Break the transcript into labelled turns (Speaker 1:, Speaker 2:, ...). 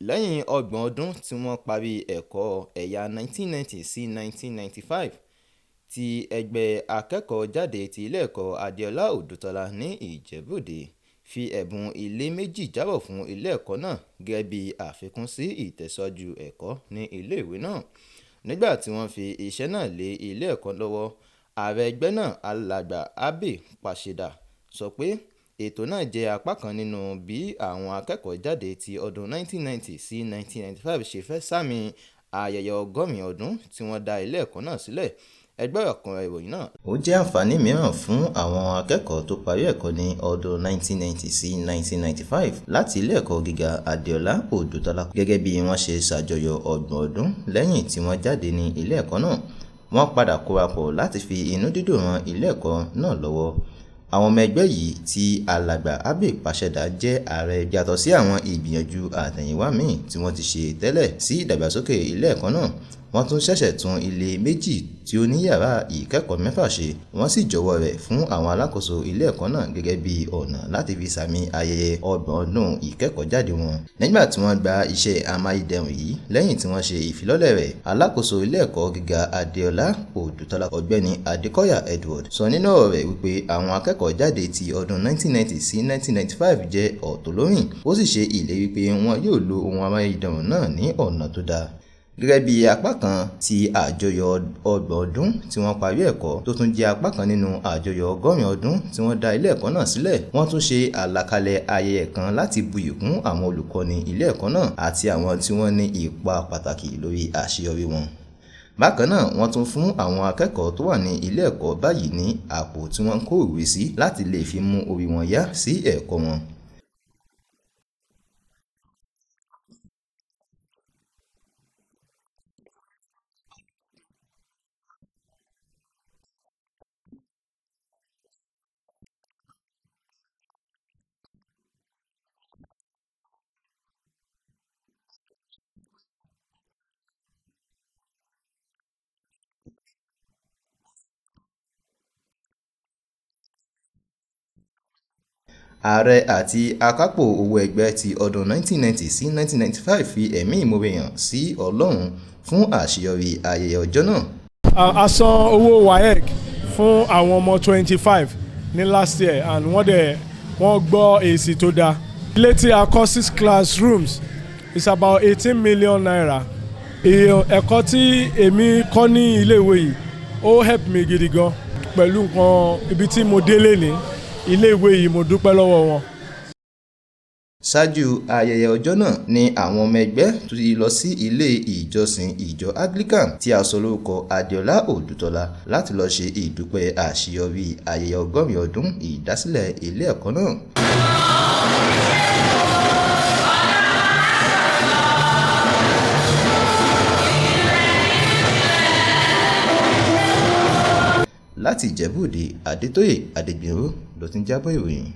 Speaker 1: lẹ́yìn ọgbọ̀n ọdún tí wọ́n parí ẹ̀kọ́ ẹ̀yà 1990 sí 1995 tí ẹgbẹ́ akẹ́kọ̀ọ́ jáde ti ilé ẹ̀kọ́ Adéọlá Òdùtọ́lá ní Ìjẹ̀bú-Òde fi ẹ̀bùn ilé méjì jábọ̀ fún ilé ẹ̀kọ́ náà gẹ́gẹ́ bí àfikún sí ìtẹ̀síwájú ẹ̀kọ́ ní iléèwé náà. Nígbà tí wọ́n fi iṣẹ́ náà lé ilé ẹ̀kọ́ lọ́wọ́, ààrẹ ẹgbẹ́ náà Alàgbà Abbey Pàṣẹdà sọ pé ètò náà jẹ́ apá kan nínú bí àwọn akẹ́kọ̀ọ́ jáde ti ọdún 1990 sí 1995 ṣe fẹ́ sààmì ayẹyẹ 100 ọdún tí wọ́n dá ilé ẹ̀kọ́ náà sílẹ̀. Ẹgbẹ́ ọ̀kan ìròyìn náà. Ó jẹ́ àǹfààní mìíràn fún àwọn akẹ́kọ̀ọ́ tó parí ẹ̀kọ́ ní ọdún 1990 sí 1995 láti ilé ẹ̀kọ́ gíga Adéọlá Òdùtọ́lá gẹ́gẹ́ bí wọ́n ṣe ṣàjọyọ̀ ọgbọ̀n ọdún lẹ́yìn tí wọ́n jáde ní ilé ẹ̀kọ́ náà. Wọ́n padà kórapọ̀ láti fi inú dídùn ran ilé ẹ̀kọ́ náà lọ́wọ́. Àwọn ọmọ ẹgbẹ́ yìí tí Alàgbà Abbey Pàṣẹdà jẹ́ ààrẹ yàtọ̀ sí àwọn ìgbìyànjú àtẹ̀yìnwá míì tí wọ́n ti ṣe tẹ́lẹ̀ sí ìdàgbàsókè ilé ẹ̀kọ́ náà. Wọ́n tún ṣẹ̀ṣẹ̀ tún ilé méjì tí ó ní yàrá ìkẹ́kọ̀ọ́ 6 ṣe, wọ́n sì jọ̀wọ́ rẹ̀ fún àwọn alákòóso ilé ẹ̀kọ́ náà gẹ́gẹ́ bí ọ̀nà láti fi sààmì ayẹyẹ ọgbọ̀n ọdún ìkẹ́kọ̀ọ́ jáde wọn. Nígbà tí wọ́n gba iṣẹ́ amáyédẹrùn yìí lẹ́yìn tí wọ́n ṣe ìfilọ́lẹ̀ rẹ̀, alákòóso ilé ẹ̀kọ́ gíga Adéọlá Òdùtọ́lá Ọ̀gbẹ́ni Adékọ́yà Edward sọ nínú ọ̀rọ̀ rẹ̀ wípé àwọn akẹ́kọ̀ọ́ jáde ti ọdún 1990 sí 1995 jẹ́ ọ̀tọ̀lórìn, ó sì ṣe ìlérí pé wọn yóò lo ohun amáyédẹrùn náà ní ọ̀nà tó dáa. Gẹ́gẹ́ bí apá kan ti àjọyọ̀ ọgbọ̀n ọdún tí wọ́n parí ẹ̀kọ́ tó tún jẹ́ apá kan nínú àjọyọ̀ 100 ọdún tí wọ́n dá ilé ẹ̀kọ́ náà sílẹ̀, wọ́n tún ṣe àlàkalẹ̀ ayẹyẹ kan láti buyì kún àwọn olùkọ́ni ilé ẹ̀kọ́ náà àti àwọn tí wọ́n ní ipa pàtàkì lórí àṣeyọrí wọn. Bákan náà, wọ́n tún fún àwọn akẹ́kọ̀ọ́ tó wà ní ilé ẹ̀kọ́ báyìí ní àpò tí wọ́n kó ìwé sí láti lè fi mú orí wọn yá sí ẹ̀kọ́ wọn. Ààrẹ àti akápò owó ẹgbẹ́ ti ọdún 1990 sí 1995 fi ẹ̀mí ìmoore hàn sí Ọlọ́run fún àṣeyọrí ayẹyẹ ọjọ́ náà.
Speaker 2: A san owó WAEC fún àwọn ọmọ 25 ní last year and wọ́n gbọ́ èsì tó dáa. Ilé tí a kọ́ 6 classrooms is about 18 million naira. Ẹ̀kọ́ tí èmi kọ́ ní iléèwé yìí ó help mi gidi gan pẹ̀lú nǹkan ibi tí mo délé ní iléèwé yìí, mo dúpẹ́ lọ́wọ́ wọn.
Speaker 1: Ṣáájú ayẹyẹ ọjọ́ náà ni àwọn ọmọ ẹgbẹ́ tó ti lọ sí ilé ìjọsìn ìjọ Anglican tí a sọ lórúkọ Adéọlá Òdùtọ́lá láti lọ ṣe ìdúpẹ́ àṣeyọrí ayẹyẹ 100 ọdún ìdásílẹ̀ ilé ẹ̀kọ́ náà. Láti Ìjẹ̀bú-Òde, Adétóyè Adégbìnró ló ti ń jábọ̀ ìròyìn.